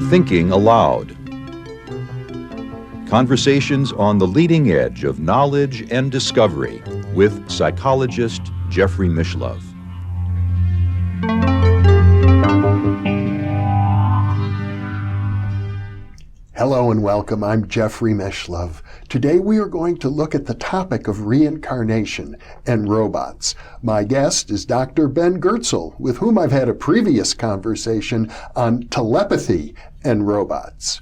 Thinking Aloud. Conversations on the leading edge of knowledge and discovery with psychologist Jeffrey Mishlove. Hello and welcome. I'm Jeffrey Mishlove. Today we are going to look at the topic of reincarnation and robots. My guest is Dr. Ben Goertzel, with whom I've had a previous conversation on telepathy and robots.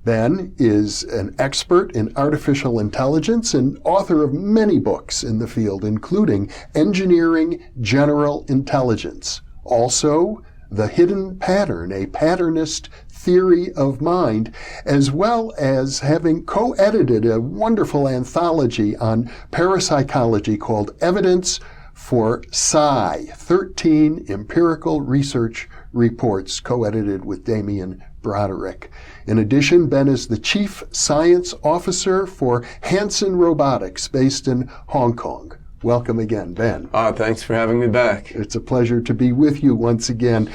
Ben is an expert in artificial intelligence and author of many books in the field, including Engineering General Intelligence. Also, The Hidden Pattern, a Patternist Theory of Mind, as well as having co-edited a wonderful anthology on parapsychology called Evidence for Psi, 13 Empirical Research Reports, co-edited with Damien Broderick. In addition, Ben is the Chief Science Officer for Hanson Robotics, based in Hong Kong. Welcome again, Ben. Thanks for having me back. It's a pleasure to be with you once again.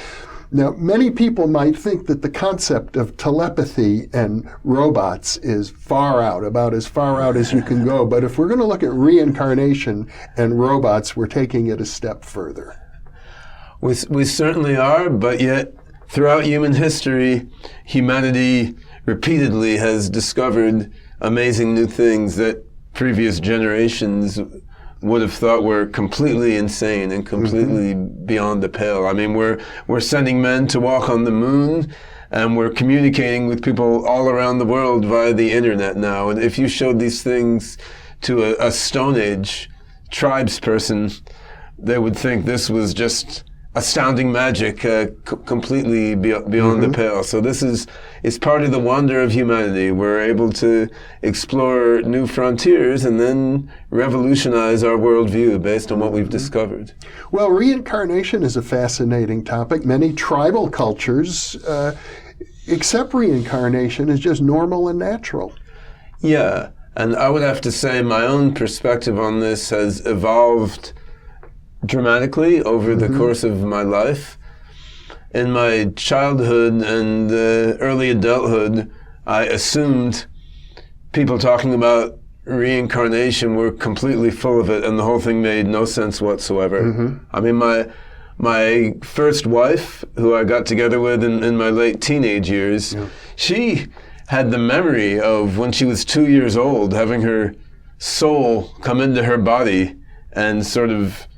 Now, many people might think that the concept of telepathy and robots is far out, about as far out as you can go. But if we're going to look at reincarnation and robots, we're taking it a step further. We certainly are, but yet throughout human history, humanity repeatedly has discovered amazing new things that previous generations would have thought were completely insane and completely beyond the pale. I mean, we're sending men to walk on the moon, and we're communicating with people all around the world via the internet now. And if you showed these things to a Stone Age tribesperson, they would think this was just astounding magic, completely beyond the pale. So this is part of the wonder of humanity. We're able to explore new frontiers and then revolutionize our worldview based on what we've discovered. Well, reincarnation is a fascinating topic. Many tribal cultures accept reincarnation as just normal and natural. Yeah, and I would have to say my own perspective on this has evolved dramatically over the course of my life. In my childhood and early adulthood, I assumed people talking about reincarnation were completely full of it, and the whole thing made no sense whatsoever. I mean, my first wife, who I got together with in my late teenage years, she had the memory of when she was 2 years old, having her soul come into her body and sort of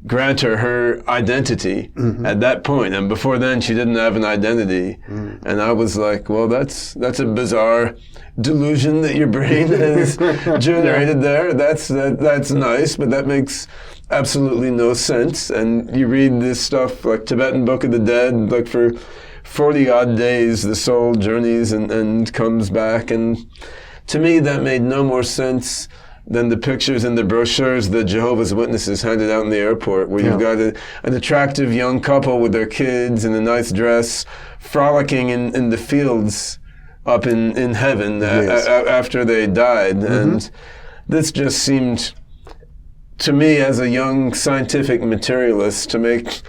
grant her identity at that point. And before then, she didn't have an identity. And I was like, well, that's a bizarre delusion that your brain has generated there. That's nice, but that makes absolutely no sense. And you read this stuff like Tibetan Book of the Dead, like for 40-odd days, the soul journeys and comes back. And to me, that made no more sense than the pictures in the brochures that Jehovah's Witnesses handed out in the airport, where you've got an attractive young couple with their kids in a nice dress, frolicking in the fields up in heaven after they died. And this just seemed, to me as a young scientific materialist, to make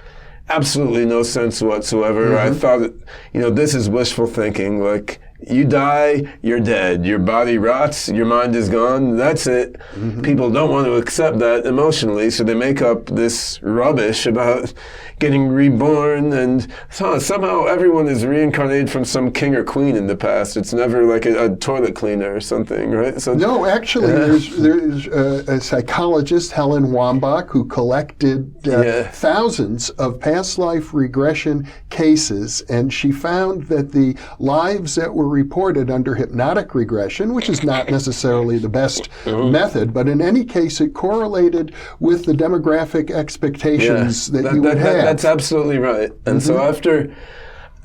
absolutely no sense whatsoever. I thought, this is wishful thinking. Like, you die, you're dead. Your body rots, your mind is gone, that's it. People don't want to accept that emotionally, so they make up this rubbish about getting reborn, and somehow everyone is reincarnated from some king or queen in the past. It's never like a toilet cleaner or something, right? So no, actually, there's a psychologist, Helen Wambach, who collected thousands of past life regression cases, and she found that the lives that were reported under hypnotic regression, which is not necessarily the best method, but in any case, it correlated with the demographic expectations that you would have. That's absolutely right. And so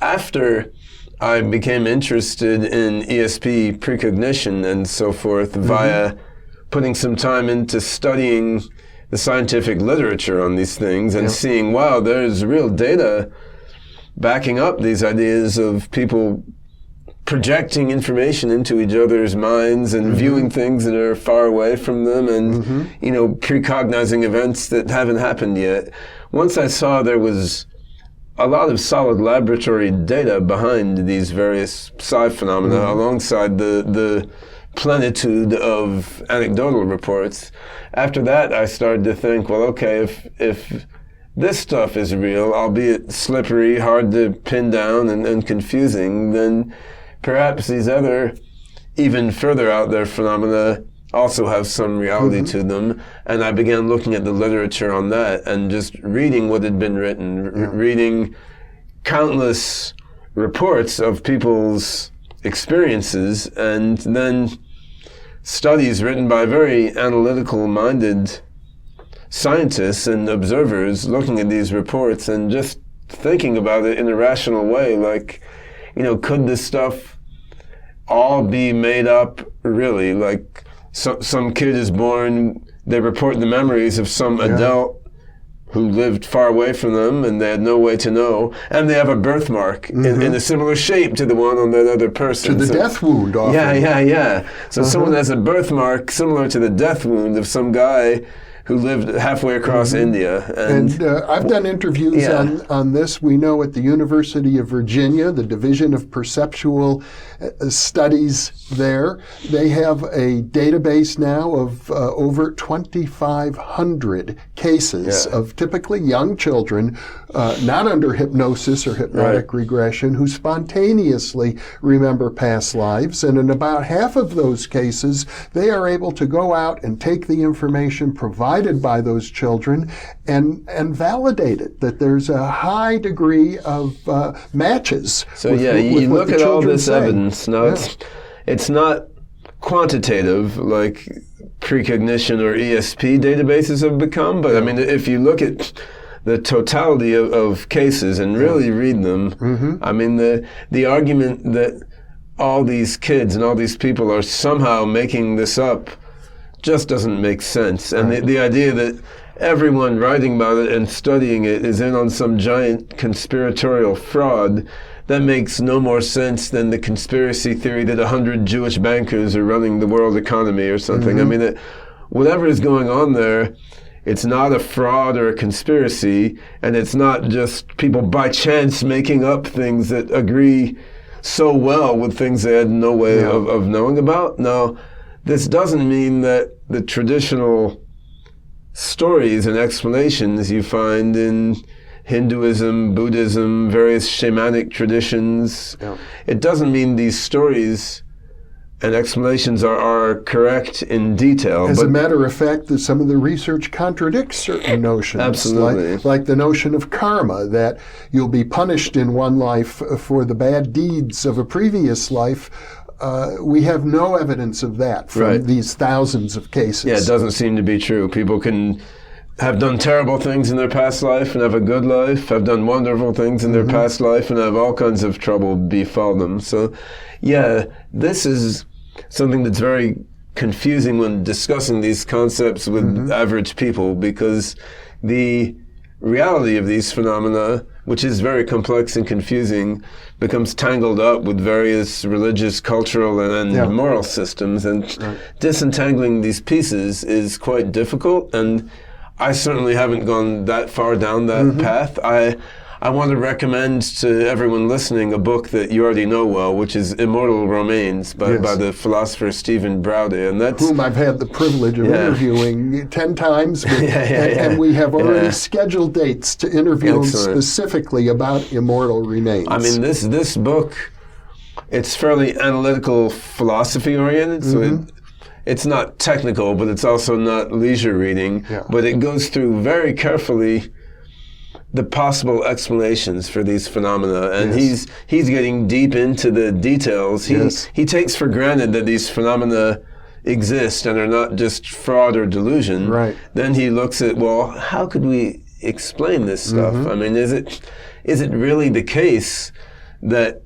after I became interested in ESP precognition and so forth via putting some time into studying the scientific literature on these things and seeing, wow, there's real data backing up these ideas of people projecting information into each other's minds and viewing things that are far away from them and, you know, precognizing events that haven't happened yet. once I saw there was a lot of solid laboratory data behind these various psi phenomena, alongside the plenitude of anecdotal reports, after that I started to think, well, okay, if this stuff is real, albeit slippery, hard to pin down, and confusing, then perhaps these other, even further out there phenomena also have some reality to them. And I began looking at the literature on that and just reading what had been written, reading countless reports of people's experiences, and then studies written by very analytical-minded scientists and observers looking at these reports and just thinking about it in a rational way, like, could this stuff all be made up, really? Like, some kid is born, they report the memories of some adult who lived far away from them, and they had no way to know, and they have a birthmark in a similar shape to the one on that other person. To the death wound, often. Yeah. So someone has a birthmark similar to the death wound of some guy who lived halfway across India. And I've done interviews on this. We know at the University of Virginia, the Division of Perceptual Studies there, they have a database now of over 2,500 cases of typically young children, not under hypnosis or hypnotic regression, who spontaneously remember past lives. And in about half of those cases, they are able to go out and take the information provided by those children and validate it, that there's a high degree of matches. So with you what look the at all children this say. evidence. Now, it's not quantitative like precognition or ESP databases have become, but I mean, if you look at the totality of cases and really read them, I mean, the argument that all these kids and all these people are somehow making this up just doesn't make sense. And the idea that everyone writing about it and studying it is in on some giant conspiratorial fraud, that makes no more sense than the conspiracy theory that 100 Jewish bankers are running the world economy or something. I mean, whatever is going on there, it's not a fraud or a conspiracy, and it's not just people by chance making up things that agree so well with things they had no way of knowing about. Now, this doesn't mean that the traditional stories and explanations you find in Hinduism, Buddhism, various shamanic traditions, it doesn't mean these stories and explanations are correct in detail. As a matter of fact, that some of the research contradicts certain notions. Absolutely. Like the notion of karma, that you'll be punished in one life for the bad deeds of a previous life. We have no evidence of that from these thousands of cases. Yeah, it doesn't seem to be true. People can have done terrible things in their past life and have a good life, have done wonderful things in their past life and have all kinds of trouble befall them. So, yeah, this is something that's very confusing when discussing these concepts with average people, because the reality of these phenomena, which is very complex and confusing, becomes tangled up with various religious, cultural, and moral systems. And disentangling these pieces is quite difficult, and I certainly haven't gone that far down that path. I want to recommend to everyone listening a book that you already know well, which is Immortal Remains by the philosopher Stephen Braude. And that's whom I've had the privilege of interviewing 10 times. And we have already scheduled dates to interview him specifically about Immortal Remains. I mean, this book, it's fairly analytical philosophy oriented, so it's not technical, but it's also not leisure reading. But it goes through very carefully the possible explanations for these phenomena, and he's getting deep into the details. He takes for granted that these phenomena exist and are not just fraud or delusion. Then he looks at, well, how could we explain this stuff? I mean, is it really the case that,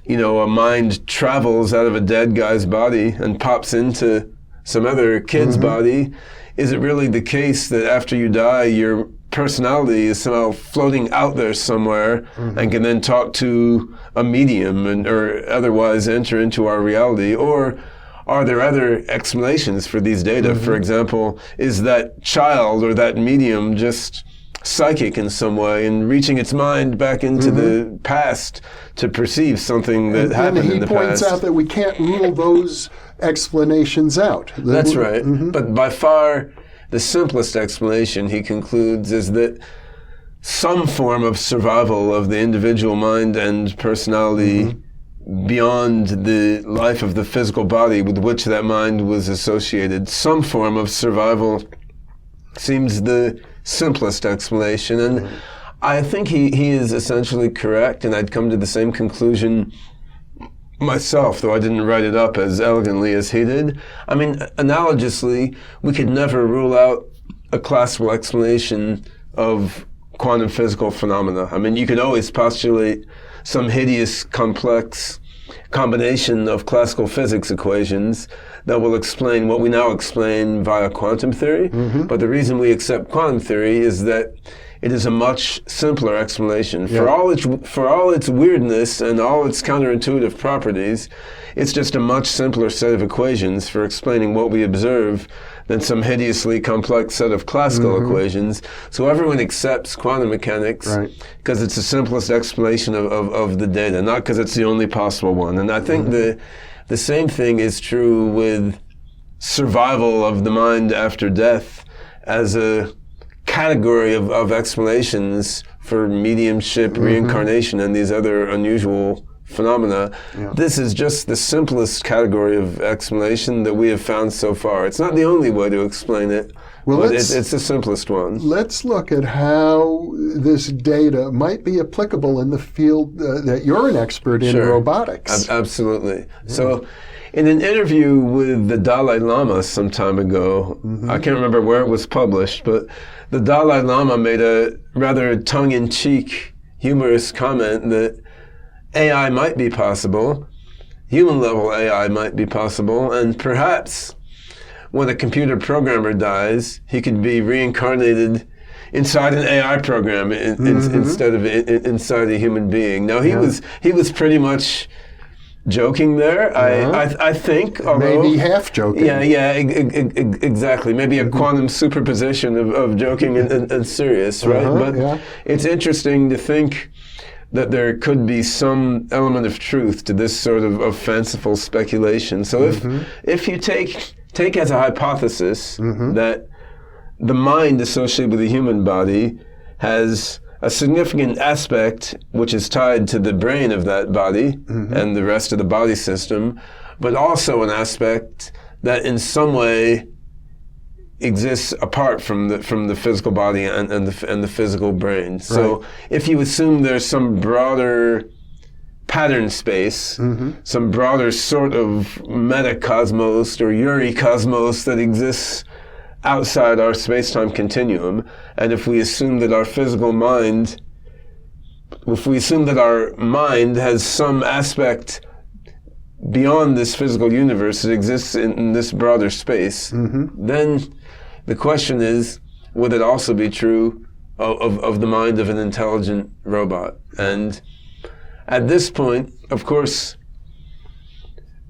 a mind travels out of a dead guy's body and pops into some other kid's body? Is it really the case that after you die, your personality is somehow floating out there somewhere and can then talk to a medium or otherwise enter into our reality? Or are there other explanations for these data? For example, is that child or that medium just psychic in some way and reaching its mind back into the past to perceive something that happened in the past. And he points out that we can't rule those explanations out. That's right. But by far, the simplest explanation, he concludes, is that some form of survival of the individual mind and personality beyond the life of the physical body with which that mind was associated, some form of survival seems the simplest explanation. And I think he is essentially correct, and I'd come to the same conclusion myself, though I didn't write it up as elegantly as he did. I mean, analogously, we could never rule out a classical explanation of quantum physical phenomena. I mean, you could always postulate some hideous, complex combination of classical physics equations that will explain what we now explain via quantum theory. But the reason we accept quantum theory is that it is a much simpler explanation. For all its weirdness and all its counterintuitive properties, it's just a much simpler set of equations for explaining what we observe than some hideously complex set of classical equations. So everyone accepts quantum mechanics because it's the simplest explanation of the data, not because it's the only possible one. And I think the same thing is true with survival of the mind after death as a category of explanations for mediumship, reincarnation, and these other unusual phenomena. This is just the simplest category of explanation that we have found so far. It's not the only way to explain it, but it's the simplest one. Let's look at how this data might be applicable in the field that you're an expert in, robotics. Absolutely. So, in an interview with the Dalai Lama some time ago, I can't remember where it was published, but the Dalai Lama made a rather tongue-in-cheek, humorous comment that AI might be possible, human-level AI might be possible, and perhaps when a computer programmer dies, he could be reincarnated inside an AI program instead of inside a human being. Now, he was pretty much joking there, I think. Although, maybe half joking. Exactly. Maybe a quantum superposition of joking and serious, right? But it's interesting to think that there could be some element of truth to this sort of fanciful speculation. So if you take as a hypothesis that the mind associated with the human body has a significant aspect which is tied to the brain of that body and the rest of the body system, but also an aspect that in some way exists apart from the physical body and the physical brain. So if you assume there's some broader pattern space, some broader sort of metacosmos or euricosmos that exists outside our space-time continuum, and if we assume that our mind has some aspect beyond this physical universe that exists in this broader space, then the question is, would it also be true of the mind of an intelligent robot? And at this point, of course,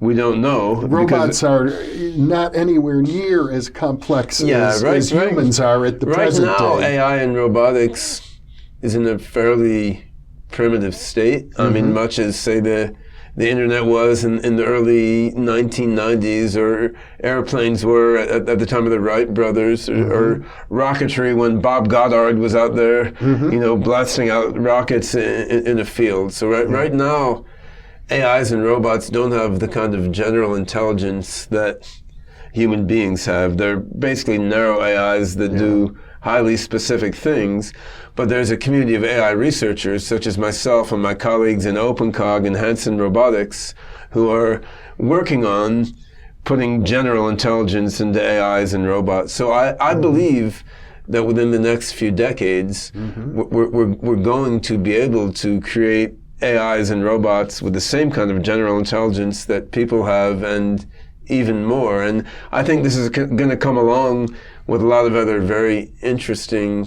we don't know. Robots are not anywhere near as complex as humans are at the present day. Right now, AI and robotics is in a fairly primitive state. I mean, much as, say, the internet was in the early 1990s, or airplanes were at the time of the Wright brothers, or rocketry when Bob Goddard was out there, blasting out rockets in a field. So right now, AIs and robots don't have the kind of general intelligence that human beings have. They're basically narrow AIs that do highly specific things, but there's a community of AI researchers, such as myself and my colleagues in OpenCog and Hanson Robotics, who are working on putting general intelligence into AIs and robots. So I believe that within the next few decades, we're going to be able to create AIs and robots with the same kind of general intelligence that people have, and even more. And I think this is going to come along with a lot of other very interesting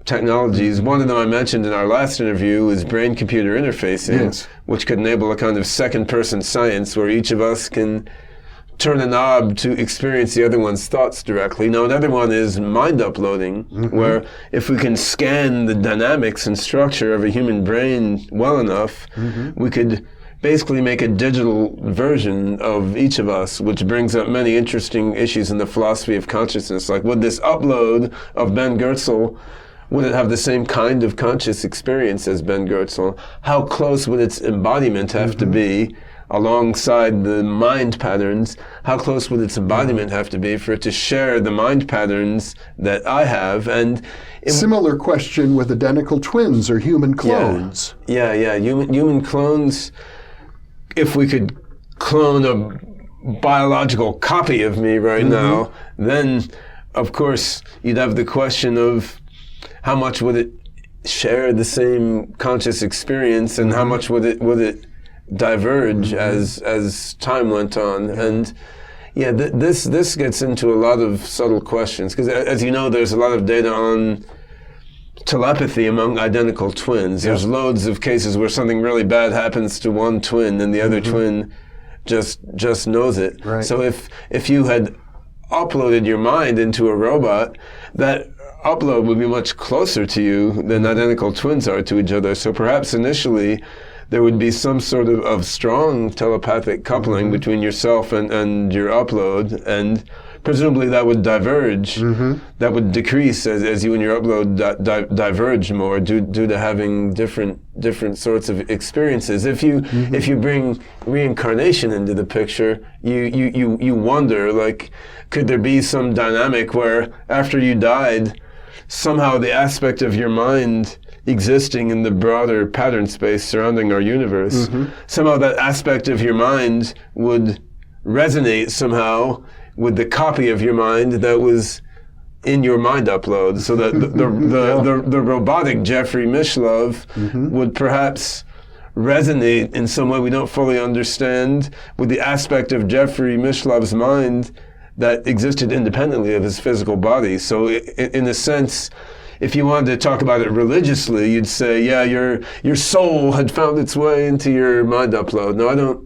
technologies. One of them I mentioned in our last interview is brain-computer interfacing, which could enable a kind of second-person science where each of us can turn a knob to experience the other one's thoughts directly. Now, another one is mind uploading, where if we can scan the dynamics and structure of a human brain well enough, we could basically make a digital version of each of us, which brings up many interesting issues in the philosophy of consciousness. Like, would this upload of Ben Goertzel, would it have the same kind of conscious experience as Ben Goertzel? How close would its embodiment have to be alongside the mind patterns? How close would its embodiment have to be for it to share the mind patterns that I have? And similar question with identical twins or human clones. Yeah. Human clones, if we could clone a biological copy of me right now, then, of course, you'd have the question of how much would it share the same conscious experience, and how much would it diverge as time went on. And this gets into a lot of subtle questions, because as you know, there's a lot of data on telepathy among identical twins. There's loads of cases where something really bad happens to one twin and the other twin just knows it. Right. So if you had uploaded your mind into a robot, that upload would be much closer to you than identical twins are to each other. So perhaps initially there would be some sort of strong telepathic coupling between yourself and your upload, and presumably that would diverge, that would decrease as you and your upload diverge more due to having different sorts of experiences. If you bring reincarnation into the picture, you wonder, like, could there be some dynamic where after you died, somehow the aspect of your mind existing in the broader pattern space surrounding our universe, somehow that aspect of your mind would resonate somehow with the copy of your mind that was in your mind upload, so that the robotic Jeffrey Mishlove would perhaps resonate in some way we don't fully understand with the aspect of Jeffrey Mishlove's mind that existed independently of his physical body. So in a sense, if you wanted to talk about it religiously, you'd say, your soul had found its way into your mind upload. No,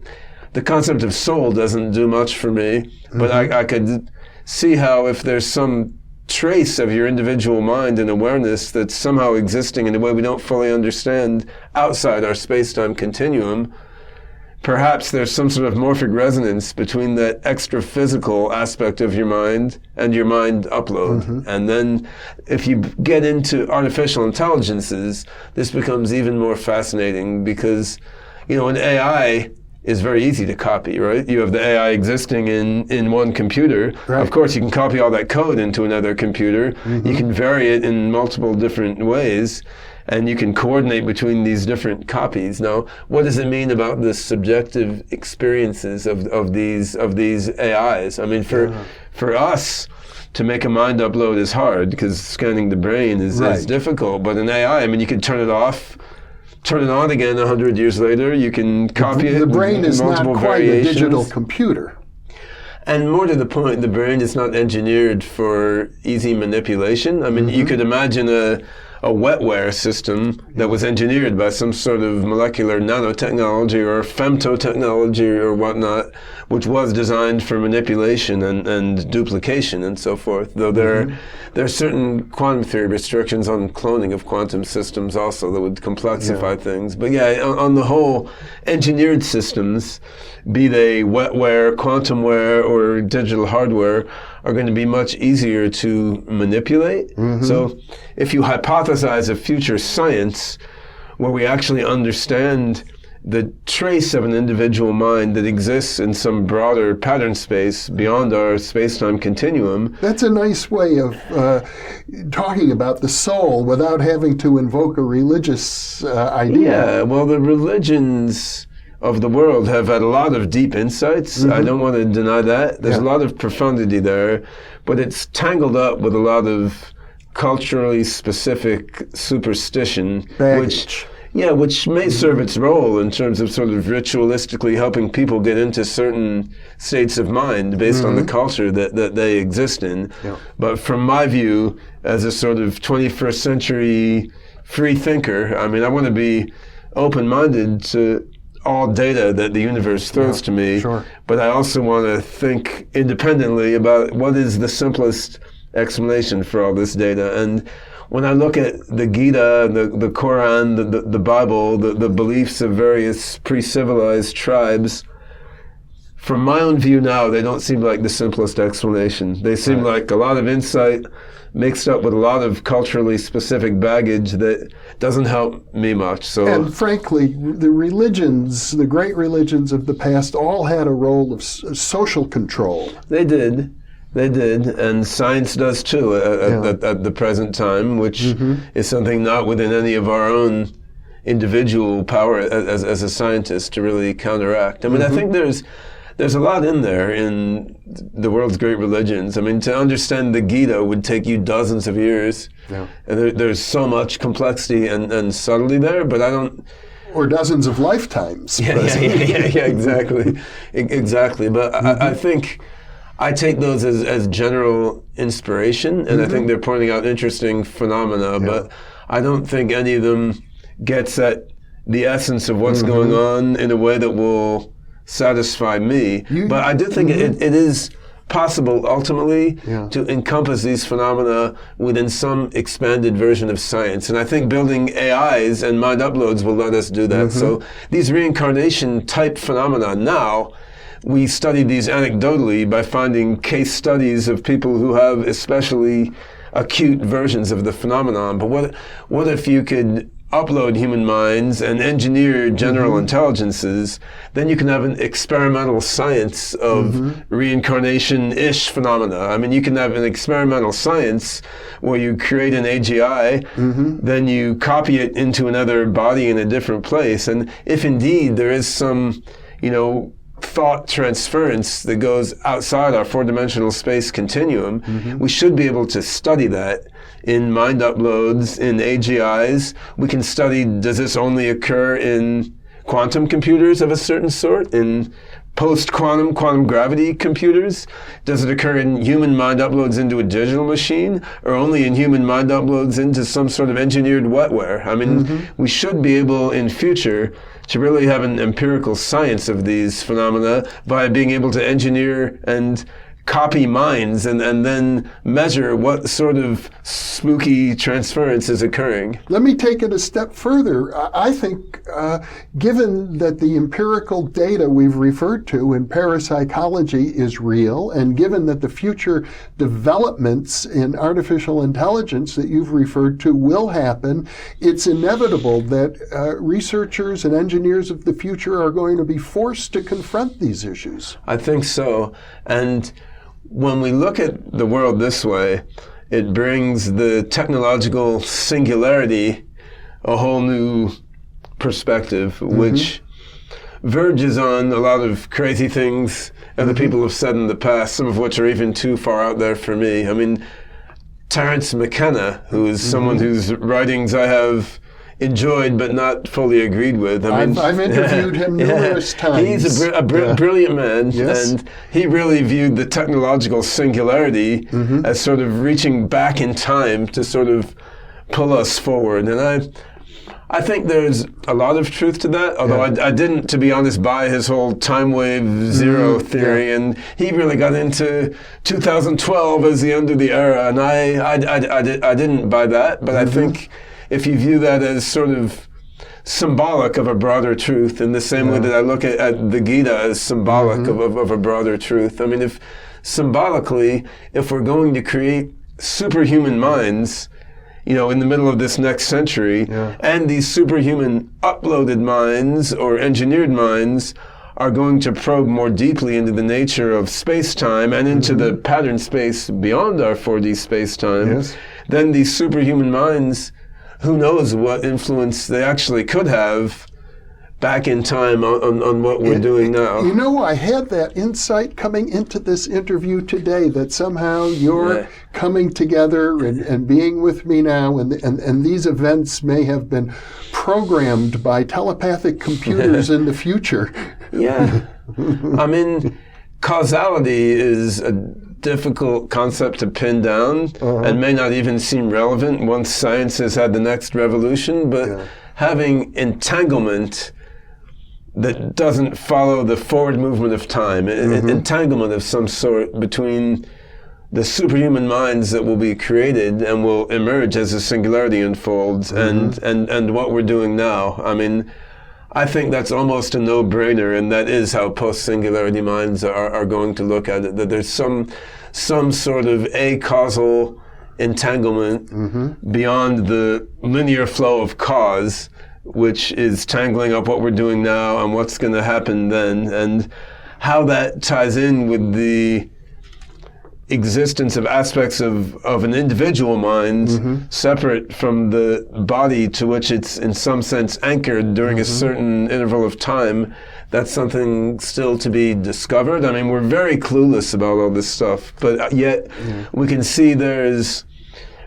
the concept of soul doesn't do much for me, but I could see how if there's some trace of your individual mind and awareness that's somehow existing in a way we don't fully understand outside our space-time continuum, perhaps there's some sort of morphic resonance between that extra-physical aspect of your mind and your mind upload. And then if you get into artificial intelligences, this becomes even more fascinating, because, an AI is very easy to copy, right? You have the AI existing in one computer. Right. Of course, you can copy all that code into another computer. You can vary it in multiple different ways, and you can coordinate between these different copies. Now, what does it mean about the subjective experiences of these AIs? I mean, for us to make a mind upload is hard, because scanning the brain is difficult. But in AI, I mean, you can turn it off, turn it on again 100 years later. You can copy it. The brain is not quite a digital computer. And more to the point, the brain is not engineered for easy manipulation. I mean, you could imagine a wetware system that was engineered by some sort of molecular nanotechnology or femtotechnology or whatnot, which was designed for manipulation and duplication and so forth. Though there are certain quantum theory restrictions on cloning of quantum systems also that would complexify things. But on the whole, engineered systems, be they wetware, quantumware, or digital hardware, are going to be much easier to manipulate. So if you hypothesize a future science where we actually understand the trace of an individual mind that exists in some broader pattern space beyond our space-time continuum. That's a nice way of talking about the soul without having to invoke a religious idea. Yeah, well, the religions of the world have had a lot of deep insights. I don't want to deny that. There's a lot of profundity there, but it's tangled up with a lot of culturally specific superstition, baggage. which may serve its role in terms of sort of ritualistically helping people get into certain states of mind based on the culture that they exist in. But from my view, as a sort of 21st century free thinker, I mean, I want to be open-minded to all data that the universe throws to me. Sure. But I also want to think independently about what is the simplest explanation for all this data. And when I look at the Gita, the Quran, the Bible, the beliefs of various pre-civilized tribes, from my own view now, they don't seem like the simplest explanation. They seem like a lot of insight mixed up with a lot of culturally specific baggage that doesn't help me much. So, and frankly, the religions, the great religions of the past, all had a role of social control. They did, and science does too at the present time, which is something not within any of our own individual power as a scientist to really counteract. I mean, I think there's a lot in there in the world's great religions. I mean, to understand the Gita would take you dozens of years. Yeah. And there's so much complexity and subtlety there, but I don't... Or dozens of lifetimes. Yeah, exactly. Exactly. But I think I take those as general inspiration, and I think they're pointing out interesting phenomena, but I don't think any of them gets at the essence of what's going on in a way that will satisfy me. But I do think it is possible ultimately to encompass these phenomena within some expanded version of science. And I think building AIs and mind uploads will let us do that. So these reincarnation type phenomena now, we study these anecdotally by finding case studies of people who have especially acute versions of the phenomenon. But what if you could upload human minds and engineer general intelligences, then you can have an experimental science of reincarnation-ish phenomena. I mean, you can have an experimental science where you create an AGI, then you copy it into another body in a different place. And if indeed there is some, thought transference that goes outside our four-dimensional space continuum, we should be able to study that in mind uploads, in AGIs. We can study, does this only occur in quantum computers of a certain sort, in post-quantum, quantum gravity computers? Does it occur in human mind uploads into a digital machine, or only in human mind uploads into some sort of engineered wetware? I mean, we should be able in future to really have an empirical science of these phenomena by being able to engineer and copy minds and then measure what sort of spooky transference is occurring. Let me take it a step further. I think given that the empirical data we've referred to in parapsychology is real, and given that the future developments in artificial intelligence that you've referred to will happen, it's inevitable that researchers and engineers of the future are going to be forced to confront these issues. I think so. And when we look at the world this way, it brings the technological singularity a whole new perspective, which verges on a lot of crazy things other people have said in the past, some of which are even too far out there for me. I mean, Terence McKenna, who is someone whose writings I have enjoyed but not fully agreed with. I've interviewed him numerous times. He's a brilliant man, and he really viewed the technological singularity as sort of reaching back in time to sort of pull us forward. And I think there's a lot of truth to that, although I didn't, to be honest, buy his whole time wave zero theory, and he really got into 2012 as the end of the era, and I didn't buy that, but I think if you view that as sort of symbolic of a broader truth, in the same way that I look at the Gita as symbolic of a broader truth. I mean, if symbolically, if we're going to create superhuman minds, in the middle of this next century, and these superhuman uploaded minds or engineered minds are going to probe more deeply into the nature of space-time and into the pattern space beyond our 4D space-time, then these superhuman minds, who knows what influence they actually could have back in time on what we're doing now. I had that insight coming into this interview today, that somehow you're coming together and being with me now, and these events may have been programmed by telepathic computers in the future. I mean, causality is a difficult concept to pin down and may not even seem relevant once science has had the next revolution, but having entanglement that doesn't follow the forward movement of time, an entanglement of some sort between the superhuman minds that will be created and will emerge as the singularity unfolds and what we're doing now. I mean, I think that's almost a no-brainer, and that is how post-singularity minds are going to look at it, that there's some sort of a-causal entanglement beyond the linear flow of cause, which is tangling up what we're doing now and what's going to happen then, and how that ties in with the existence of aspects of an individual mind separate from the body to which it's in some sense anchored during a certain interval of time. That's something still to be discovered. I mean, we're very clueless about all this stuff, but yet we can see there's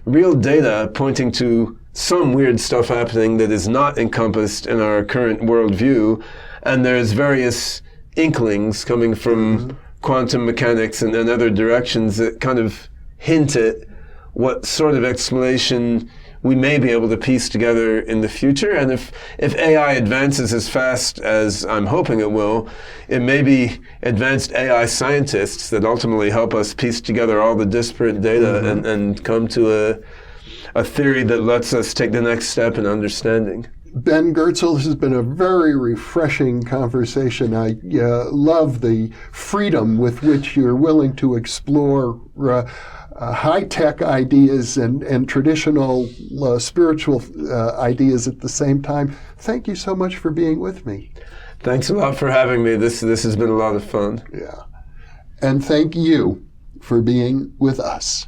real data pointing to some weird stuff happening that is not encompassed in our current worldview, and there's various inklings coming from quantum mechanics and other directions that kind of hint at what sort of explanation we may be able to piece together in the future. And if AI advances as fast as I'm hoping it will, it may be advanced AI scientists that ultimately help us piece together all the disparate data and come to a theory that lets us take the next step in understanding. Ben Goertzel, this has been a very refreshing conversation. I love the freedom with which you're willing to explore high-tech ideas and traditional spiritual ideas at the same time. Thank you so much for being with me. Thanks a lot for having me. This has been a lot of fun. Yeah. And thank you for being with us.